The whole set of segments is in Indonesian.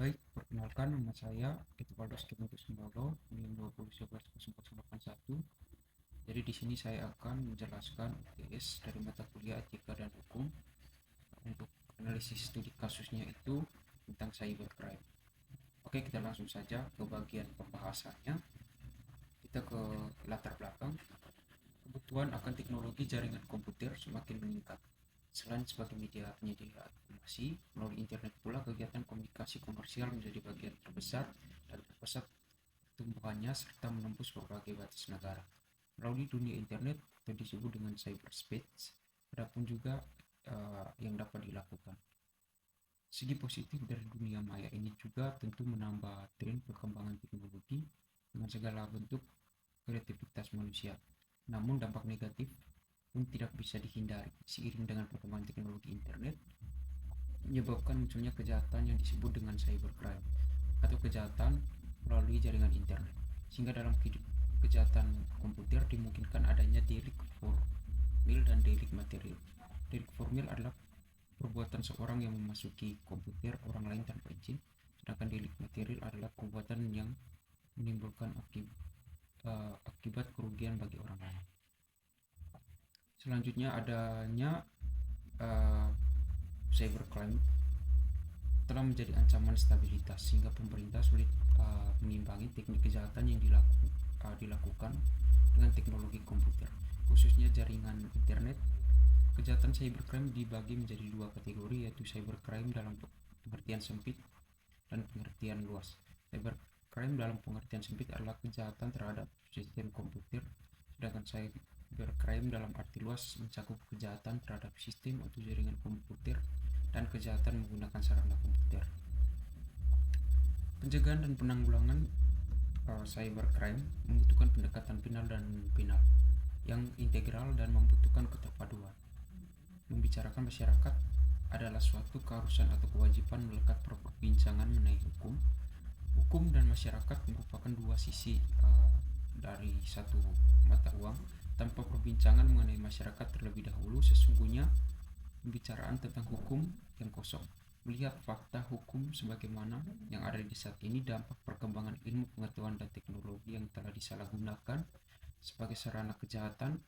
Baik, perkenalkan nama saya Itubaldo Skimotus Simbolo, NIM 2011-001. Jadi di sini saya akan menjelaskan UTS dari mata kuliah Etika dan Hukum. Untuk analisis studi kasusnya itu tentang cybercrime. Oke, kita langsung saja ke bagian pembahasannya. Kita ke latar belakang. Kebutuhan akan teknologi jaringan komputer semakin meningkat. Selain sebagai media penyedia informasi, melalui internet pula kegiatan komunikasi komersial menjadi bagian terbesar dan terpusat pertumbuhannya serta menembus berbagai batas negara. Melalui dunia internet atau disebut dengan cyberspace, ada pun juga yang dapat dilakukan. Segi positif dari dunia maya ini juga tentu menambah tren perkembangan teknologi dengan segala bentuk kreativitas manusia. Namun dampak negatif pun tidak bisa dihindari seiring dengan perkembangan teknologi internet menyebabkan munculnya kejahatan yang disebut dengan cybercrime atau kejahatan melalui jaringan internet, sehingga dalam kejahatan komputer dimungkinkan adanya delik formil dan delik material. Delik formil adalah perbuatan seorang yang memasuki komputer orang lain tanpa izin, sedangkan delik material adalah perbuatan yang menimbulkan akibat kerugian bagi orang lain. Selanjutnya adanya cybercrime telah menjadi ancaman stabilitas sehingga pemerintah sulit mengimbangi teknik kejahatan yang dilakukan dengan teknologi komputer, khususnya jaringan internet. Kejahatan cybercrime dibagi menjadi dua kategori, yaitu cybercrime dalam pengertian sempit dan pengertian luas. Cybercrime dalam pengertian sempit adalah kejahatan terhadap sistem komputer, sedangkan cybercrime dalam arti luas mencakup kejahatan terhadap sistem atau jaringan komputer dan kejahatan menggunakan sarana komputer. Pencegahan dan penanggulangan cybercrime membutuhkan pendekatan penal yang integral dan membutuhkan keterpaduan. Membicarakan masyarakat adalah suatu keharusan atau kewajiban melekat perbincangan mengenai hukum. Hukum dan masyarakat merupakan dua sisi dari satu mata uang. Tanpa perbincangan mengenai masyarakat terlebih dahulu, sesungguhnya pembicaraan tentang hukum yang kosong. Melihat fakta hukum sebagaimana yang ada di saat ini, dampak perkembangan ilmu pengetahuan dan teknologi yang telah disalahgunakan sebagai sarana kejahatan,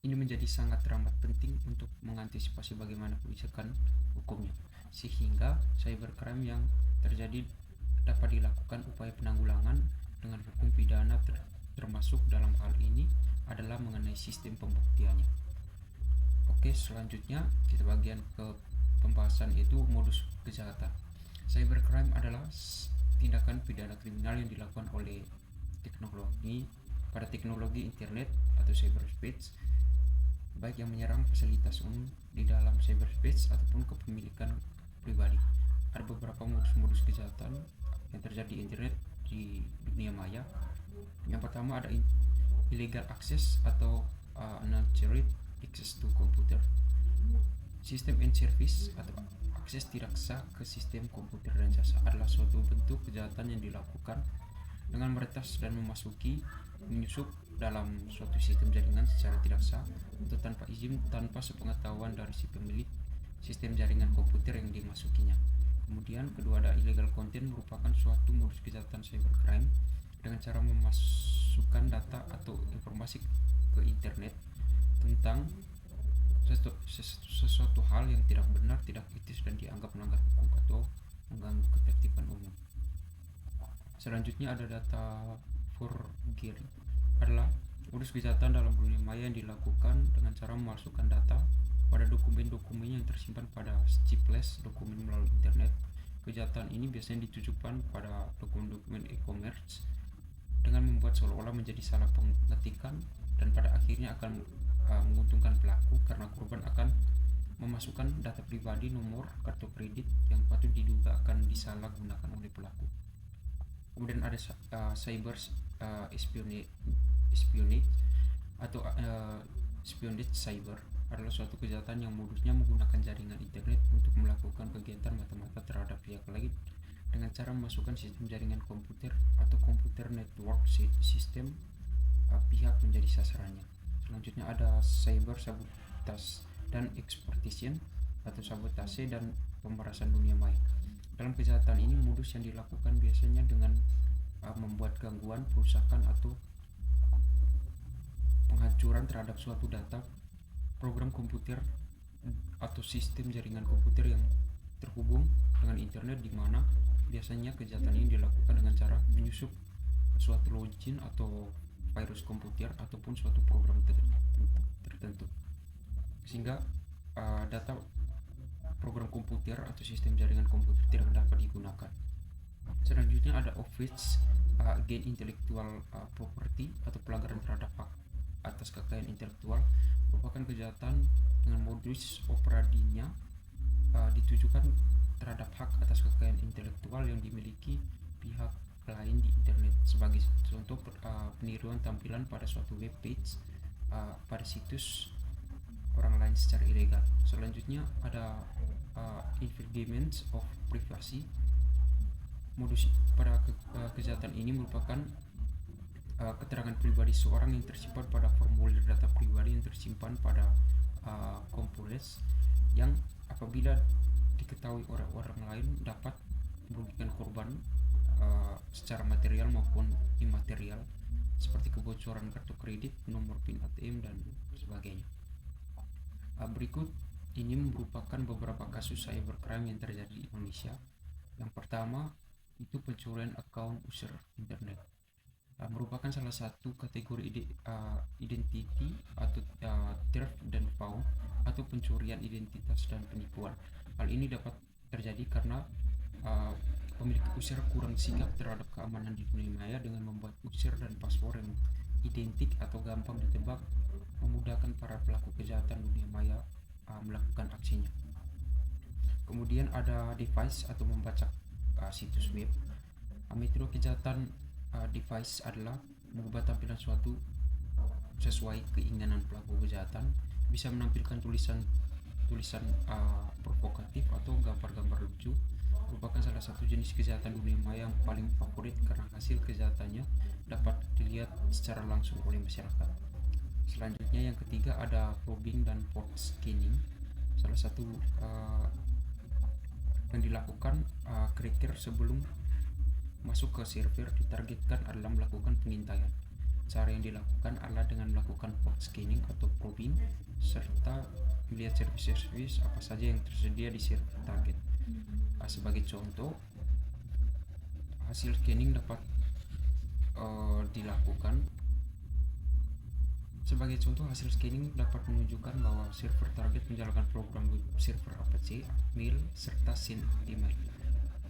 ini menjadi sangat teramat penting untuk mengantisipasi bagaimana kebijakan hukumnya, sehingga cybercrime yang terjadi dapat dilakukan upaya penanggulangan dengan hukum pidana, termasuk dalam hal ini adalah mengenai sistem pembuktiannya. Oke, selanjutnya kita bagian ke pembahasan, yaitu modus kejahatan. Cybercrime adalah tindakan pidana kriminal yang dilakukan oleh teknologi internet atau cyberspace, baik yang menyerang fasilitas umum di dalam cyberspace ataupun kepemilikan pribadi. Ada beberapa modus kejahatan yang terjadi di internet di dunia maya. Yang pertama ada illegal access atau unauthorized access to computer. Sistem and service atau akses tidak sah ke sistem komputer dan jasa adalah suatu bentuk kejahatan yang dilakukan dengan meretas dan menyusup dalam suatu sistem jaringan secara tidak sah atau tanpa izin, tanpa sepengetahuan dari si pemilik sistem jaringan komputer yang dimasukinya. Kemudian kedua ada illegal content, merupakan suatu modus kejahatan cybercrime dengan cara memasukkan data atau informasi ke internet tentang sesuatu hal yang tidak benar, tidak etis, dan dianggap melanggar hukum atau mengganggu ketertiban umum. Selanjutnya ada data forgery, adalah modus kejahatan dalam dunia maya yang dilakukan dengan cara memasukkan data pada dokumen-dokumen yang tersimpan pada chipless dokumen melalui internet. Kejahatan ini biasanya ditujukan pada dokumen-dokumen e-commerce dengan membuat seolah-olah menjadi salah pengetikan dan pada akhirnya akan menguntungkan pelaku karena korban akan memasukkan data pribadi, nomor kartu kredit yang patut diduga akan disalahgunakan oleh pelaku. Kemudian ada cyber espionage atau espionage cyber, adalah suatu kejahatan yang modusnya menggunakan jaringan internet untuk melakukan kegiatan mata-mata terhadap pihak lain dengan cara memasukkan sistem jaringan komputer atau komputer network sistem pihak menjadi sasarannya. Selanjutnya ada cyber sabotage dan exploitation atau sabotase dan pemerasan dunia maya. Dalam kejahatan ini modus yang dilakukan biasanya dengan membuat gangguan, perusakan atau penghancuran terhadap suatu data, program komputer atau sistem jaringan komputer yang terhubung dengan internet, di mana biasanya kejahatan ini dilakukan dengan cara menyusup suatu login atau virus komputer ataupun suatu program tertentu sehingga data program komputer atau sistem jaringan komputer tidak dapat digunakan. Selanjutnya ada offense against intellectual property atau pelanggaran terhadap hak atas kekayaan intelektual, merupakan kejahatan dengan modus operandinya ditujukan terhadap hak atas kekayaan intelektual yang dimiliki pihak lain di internet. Sebagai contoh, peniruan tampilan pada suatu web page pada situs orang lain secara ilegal. Selanjutnya ada infringement of privacy. Modus pada kejahatan ini merupakan keterangan pribadi seorang yang tersimpan pada formulir data pribadi yang tersimpan pada komputer yang apabila diketahui orang lain dapat merugikan korban secara material maupun imaterial, seperti kebocoran kartu kredit, nomor PIN ATM dan sebagainya. Berikut ini merupakan beberapa kasus cybercrime yang terjadi di Indonesia. Yang pertama itu pencurian akun user internet. Merupakan salah satu kategori identity atau theft dan fraud atau pencurian identitas dan penipuan. Hal ini dapat terjadi karena pemilik user kurang sigap terhadap keamanan di dunia maya dengan membuat user dan password yang identik atau gampang ditebak, memudahkan para pelaku kejahatan dunia maya melakukan aksinya. Kemudian ada device atau membacak situs web. Metode kejahatan device adalah mengubah tampilan suatu sesuai keinginan pelaku kejahatan, bisa menampilkan tulisan provokatif atau gambar-gambar lucu. Merupakan salah satu jenis kejahatan dunia maya yang paling favorit karena hasil kejahatannya dapat dilihat secara langsung oleh masyarakat. Selanjutnya yang ketiga ada probing dan port scanning. Salah satu yang dilakukan cracker sebelum masuk ke server ditargetkan adalah melakukan pengintaian. Cara yang dilakukan adalah dengan melakukan port scanning atau probing serta melihat service apa saja yang tersedia di server target. Sebagai contoh, hasil scanning dapat dilakukan. Sebagai contoh, hasil scanning dapat menunjukkan bahwa server target menjalankan program web server apache, mail, serta send email,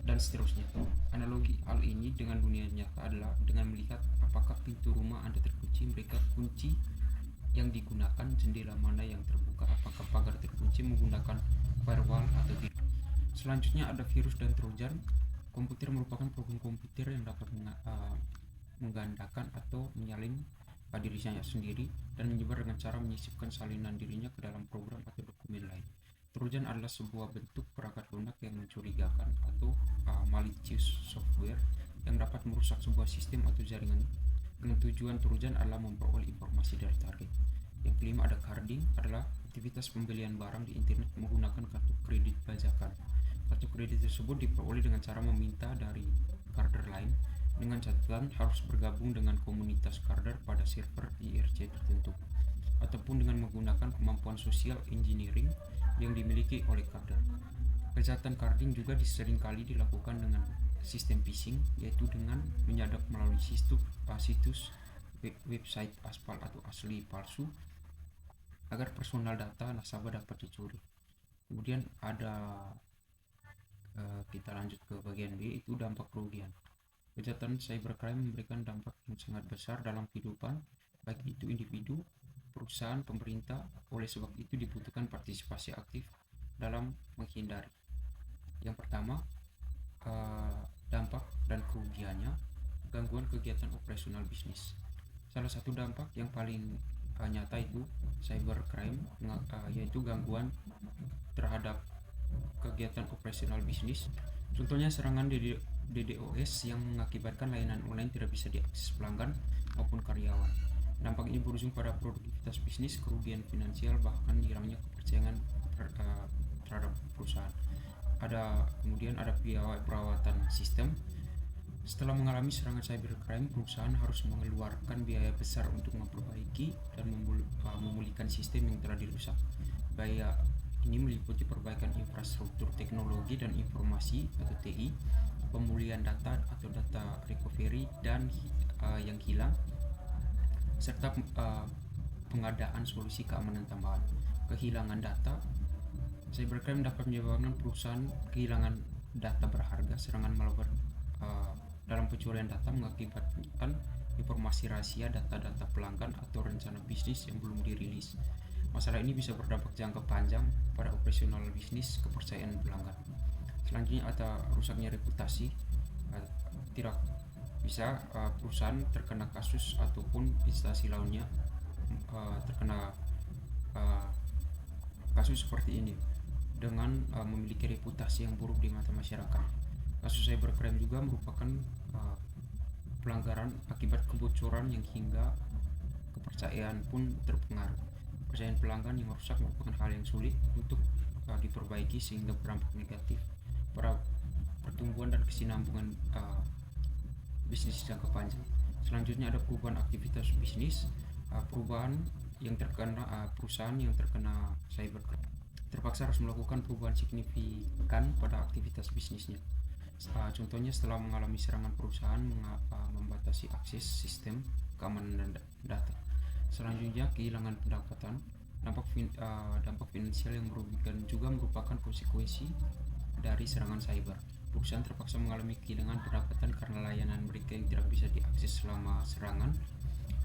dan seterusnya. Analogi hal ini dengan dunia nyata adalah dengan melihat apakah pintu rumah Anda terkunci, mereka kunci yang digunakan, jendela mana yang terbuka, apakah pagar terkunci menggunakan firewall atau tidak. Selanjutnya ada virus dan trojan. Komputer merupakan program komputer yang dapat menggandakan atau menyalin dirinya sendiri dan menyebar dengan cara menyisipkan salinan dirinya ke dalam program atau dokumen lain. Trojan adalah sebuah bentuk perangkat lunak yang mencurigakan atau malicious software yang dapat merusak sebuah sistem atau jaringan dengan tujuan trojan adalah memperoleh informasi dari target. Yang kelima ada carding, adalah aktivitas pembelian barang di internet menggunakan kartu kredit bajakan. Kartu kredit tersebut diperoleh dengan cara meminta dari carder lain, dengan catatan harus bergabung dengan komunitas carder pada server IRC tertentu, ataupun dengan menggunakan kemampuan social engineering yang dimiliki oleh carder. Kejahatan carding juga seringkali dilakukan dengan sistem phishing, yaitu dengan menyadap melalui situs website aspal atau asli palsu agar personal data nasabah dapat dicuri. Kemudian ada kita lanjut ke bagian B, itu dampak kerugian. Kejahatan cybercrime memberikan dampak yang sangat besar dalam kehidupan, baik itu individu, perusahaan, pemerintah. Oleh sebab itu dibutuhkan partisipasi aktif dalam menghindari. Yang pertama, dampak dan kerugiannya, gangguan kegiatan operasional bisnis. Salah satu dampak yang paling nyata itu cybercrime, yaitu gangguan terhadap kegiatan operasional bisnis. Contohnya serangan DDoS yang mengakibatkan layanan online tidak bisa diakses pelanggan maupun karyawan. Dampak ini berujung pada produktivitas bisnis, kerugian finansial, bahkan hilangnya kepercayaan terhadap perusahaan. Kemudian ada biaya perawatan sistem. Setelah mengalami serangan cybercrime, perusahaan harus mengeluarkan biaya besar untuk memperbaiki dan memulihkan sistem yang telah dirusak. Biaya ini meliputi perbaikan infrastruktur teknologi dan informasi atau TI, pemulihan data atau data recovery dan yang hilang, serta pengadaan solusi keamanan tambahan. Kehilangan data, cybercrime dapat menyebabkan perusahaan kehilangan data berharga. Serangan malware dalam pencurian data mengakibatkan informasi rahasia, data-data pelanggan atau rencana bisnis yang belum dirilis. Masalah ini bisa berdampak jangka panjang pada operasional bisnis, kepercayaan pelanggan. Selanjutnya ada rusaknya reputasi. Tidak bisa perusahaan terkena kasus ataupun instansi lainnya terkena kasus seperti ini dengan memiliki reputasi yang buruk di mata masyarakat. Kasus cybercrime juga merupakan pelanggaran akibat kebocoran yang hingga kepercayaan pun terpengaruh. Kepercayaan pelanggan yang rusak merupakan hal yang sulit untuk diperbaiki sehingga berdampak negatif pada pertumbuhan dan kesinambungan bisnis jangka panjang. Selanjutnya ada perubahan aktivitas bisnis. Perubahan yang terkena perusahaan yang terkena cybercrime terpaksa harus melakukan perubahan signifikan pada aktivitas bisnisnya. Contohnya setelah mengalami serangan, perusahaan membatasi akses sistem keamanan data. Selanjutnya kehilangan pendapatan. Dampak finansial yang merugikan juga merupakan konsekuensi dari serangan cyber. Perusahaan terpaksa mengalami kehilangan pendapatan karena layanan mereka yang tidak bisa diakses selama serangan,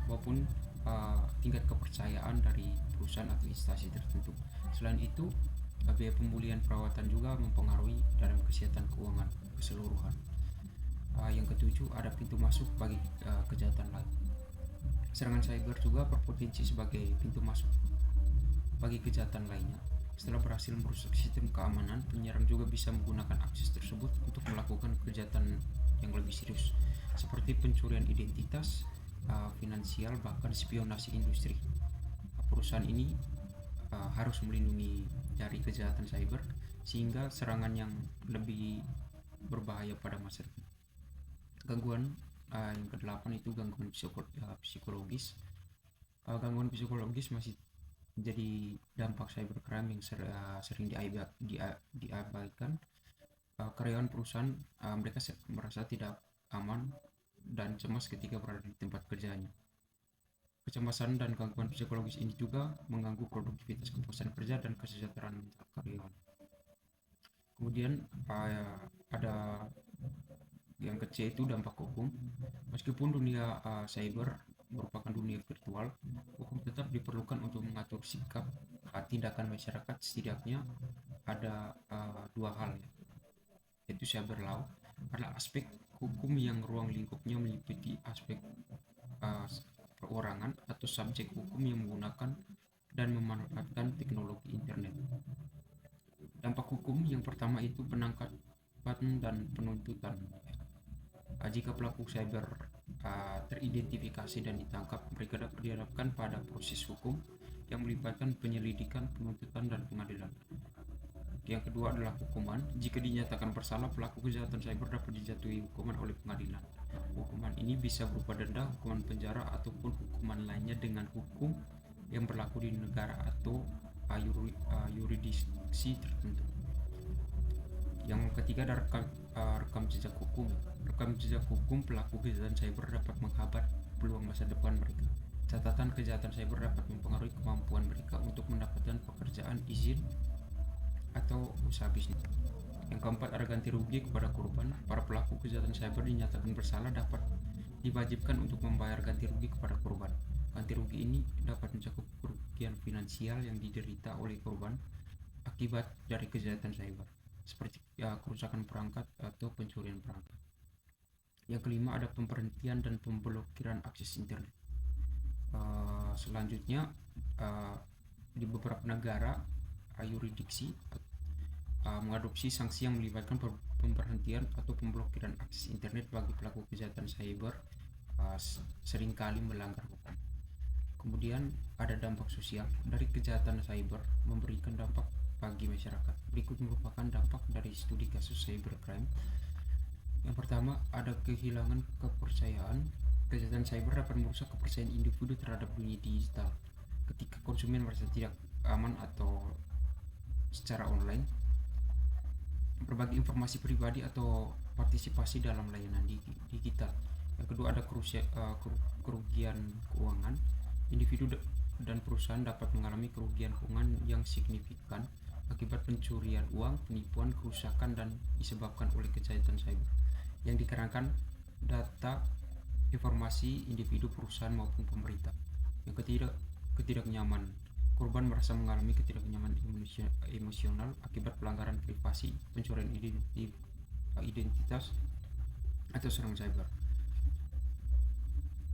maupun tingkat kepercayaan dari perusahaan atau instansi tertentu. Selain itu, biaya pemulihan perawatan juga mempengaruhi dalam kesehatan keuangan keseluruhan. Yang ketujuh, ada pintu masuk bagi kejahatan lain. Serangan cyber juga berpotensi sebagai pintu masuk bagi kejahatan lainnya. Setelah berhasil merusak sistem keamanan, penyerang juga bisa menggunakan akses tersebut untuk melakukan kejahatan yang lebih serius, seperti pencurian identitas, finansial, bahkan spionase industri. Perusahaan ini harus melindungi dari kejahatan cyber sehingga serangan yang lebih berbahaya pada masa depan. Gangguan yang ke-8 itu gangguan psikologis. Gangguan psikologis masih jadi dampak cybercrime yang sering diabaikan. Karyawan perusahaan mereka merasa tidak aman dan cemas ketika berada di tempat kerjanya. Kecemasan dan gangguan psikologis ini juga mengganggu produktivitas, kepuasan kerja, dan kesejahteraan mental karyawan. Kemudian ada yang kecil itu dampak hukum. Meskipun dunia cyber merupakan dunia virtual, hukum tetap diperlukan untuk mengatur sikap tindakan masyarakat. Setidaknya ada dua hal, yaitu cyber law adalah aspek hukum yang ruang lingkupnya meliputi aspek perorangan atau subjek hukum yang menggunakan dan memanfaatkan teknologi internet. Dampak hukum yang pertama itu penangkapan dan penuntutan. Jika pelaku cyber teridentifikasi dan ditangkap, mereka dapat dihadapkan pada proses hukum yang melibatkan penyelidikan, penuntutan, dan pengadilan. Yang kedua adalah hukuman. Jika dinyatakan bersalah, pelaku kejahatan cyber dapat dijatuhi hukuman oleh pengadilan. Hukuman ini bisa berupa denda, hukuman penjara, ataupun hukuman lainnya dengan hukum yang berlaku di negara atau yurisdiksi tertentu. Yang ketiga ada rekam jejak hukum. Rekam jejak hukum pelaku kejahatan cyber dapat menghambat peluang masa depan mereka. Catatan kejahatan cyber dapat mempengaruhi kemampuan mereka untuk mendapatkan pekerjaan, izin, atau usaha bisnis. Yang keempat ada ganti rugi kepada korban. Para pelaku kejahatan cyber dinyatakan bersalah dapat diwajibkan untuk membayar ganti rugi kepada korban. Ganti rugi ini dapat mencakup kerugian finansial yang diderita oleh korban akibat dari kejahatan cyber, seperti kerusakan perangkat atau pencurian perangkat. Yang kelima ada pemberhentian dan pemblokiran akses internet. Selanjutnya di beberapa negara yurisdiksi mengadopsi sanksi yang melibatkan pemberhentian atau pemblokiran akses internet bagi pelaku kejahatan cyber seringkali melanggar hukum. Kemudian ada dampak sosial dari kejahatan cyber memberikan dampak bagi masyarakat. Berikut merupakan dampak dari studi kasus cybercrime. Yang pertama, ada kehilangan kepercayaan. Kejahatan cyber dapat merusak kepercayaan individu terhadap dunia digital. Ketika konsumen merasa tidak aman atau secara online, berbagi informasi pribadi atau partisipasi dalam layanan digital. Yang kedua, ada kerugian keuangan. Individu dan perusahaan dapat mengalami kerugian keuangan yang signifikan akibat pencurian uang, penipuan, kerusakan dan disebabkan oleh kejahatan cyber yang dikarenakan data, informasi individu, perusahaan maupun pemerintah. Yang ketiga, ketidaknyamanan. Korban merasa mengalami ketidaknyamanan emosional akibat pelanggaran privasi, pencurian identitas, atau serangan cyber.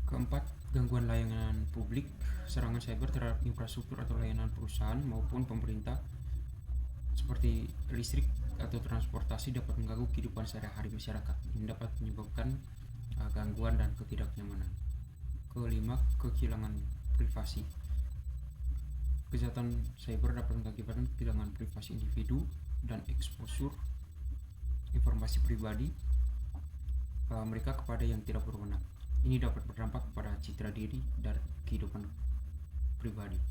Keempat, gangguan layanan publik. Serangan cyber terhadap infrastruktur atau layanan perusahaan maupun pemerintah seperti listrik atau transportasi dapat mengganggu kehidupan sehari-hari masyarakat. Ini dapat menyebabkan gangguan dan ketidaknyamanan. Kelima, kehilangan privasi. Kejahatan cyber dapat mengakibatkan kehilangan privasi individu dan eksposur informasi pribadi mereka kepada yang tidak berwenang. Ini dapat berdampak pada citra diri dan kehidupan pribadi.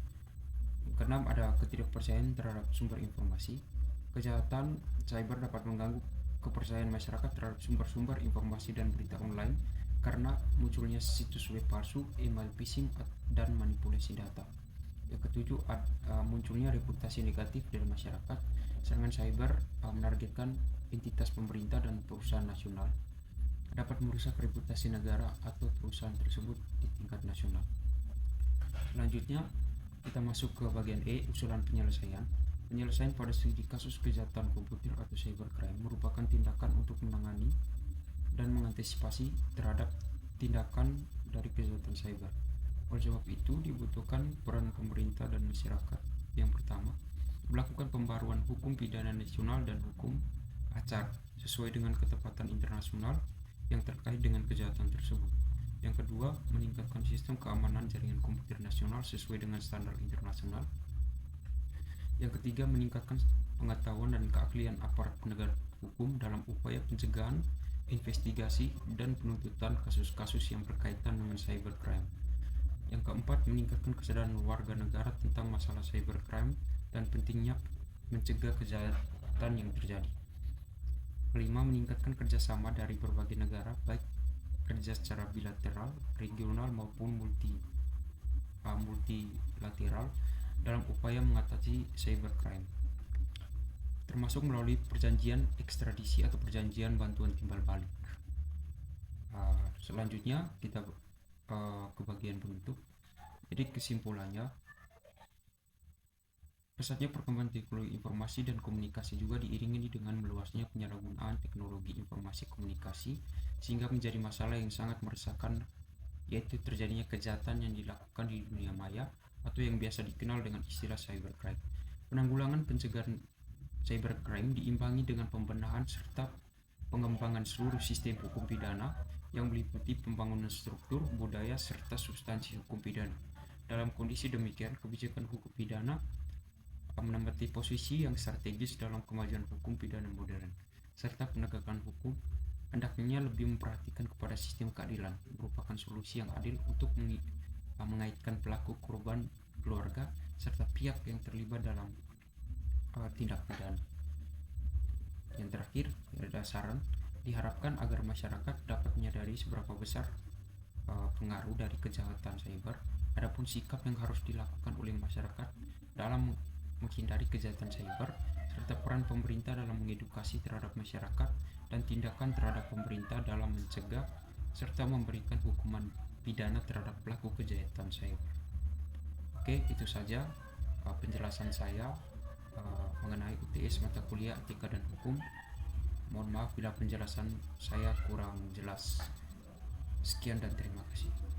Keenam, ada ketidakpercayaan terhadap sumber informasi. Kejahatan cyber dapat mengganggu kepercayaan masyarakat terhadap sumber-sumber informasi dan berita online karena munculnya situs web palsu, email phishing, dan manipulasi data. Yang ketujuh, munculnya reputasi negatif dari masyarakat. Serangan cyber menargetkan entitas pemerintah dan perusahaan nasional, dapat merusak reputasi negara atau perusahaan tersebut di tingkat nasional. Selanjutnya kita masuk ke bagian E, usulan penyelesaian. Penyelesaian pada studi kasus kejahatan komputer atau cybercrime merupakan tindakan untuk menangani dan mengantisipasi terhadap tindakan dari kejahatan cyber. Oleh sebab itu dibutuhkan peran pemerintah dan masyarakat. Yang pertama, melakukan pembaruan hukum pidana nasional dan hukum acara sesuai dengan ketepatan internasional yang terkait dengan kejahatan tersebut. Yang kedua, meningkatkan sistem keamanan jaringan komputer nasional sesuai dengan standar internasional. Yang ketiga, meningkatkan pengetahuan dan keahlian aparat penegak hukum dalam upaya pencegahan, investigasi, dan penuntutan kasus-kasus yang berkaitan dengan cybercrime. Yang keempat, meningkatkan kesadaran warga negara tentang masalah cybercrime dan pentingnya mencegah kejahatan yang terjadi. Kelima, meningkatkan kerjasama dari berbagai negara, baik kerja secara bilateral, regional maupun multilateral dalam upaya mengatasi cybercrime, termasuk melalui perjanjian ekstradisi atau perjanjian bantuan timbal balik. Selanjutnya kita ke bagian penutup. Jadi kesimpulannya, pesatnya perkembangan teknologi informasi dan komunikasi juga diiringi dengan meluasnya penyalahgunaan teknologi informasi komunikasi sehingga menjadi masalah yang sangat meresahkan, yaitu terjadinya kejahatan yang dilakukan di dunia maya atau yang biasa dikenal dengan istilah cybercrime. Penanggulangan pencegahan cybercrime diimbangi dengan pembenahan serta pengembangan seluruh sistem hukum pidana yang meliputi pembangunan struktur, budaya, serta substansi hukum pidana. Dalam kondisi demikian, kebijakan hukum pidana menempati posisi yang strategis dalam kemajuan hukum pidana modern, serta penegakan hukum hendaknya lebih memperhatikan kepada sistem keadilan, merupakan solusi yang adil untuk mengaitkan pelaku, korban, keluarga, serta pihak yang terlibat dalam tindak pidana. Yang terakhir, ada saran, diharapkan agar masyarakat dapat menyadari seberapa besar pengaruh dari kejahatan cyber. Adapun sikap yang harus dilakukan oleh masyarakat dalam menghindari kejahatan cyber, serta peran pemerintah dalam mengedukasi terhadap masyarakat dan tindakan terhadap pemerintah dalam mencegah serta memberikan hukuman pidana terhadap pelaku kejahatan cyber. Oke, itu saja penjelasan saya mengenai UTS mata kuliah Etika dan Hukum. Mohon maaf bila penjelasan saya kurang jelas. Sekian dan terima kasih.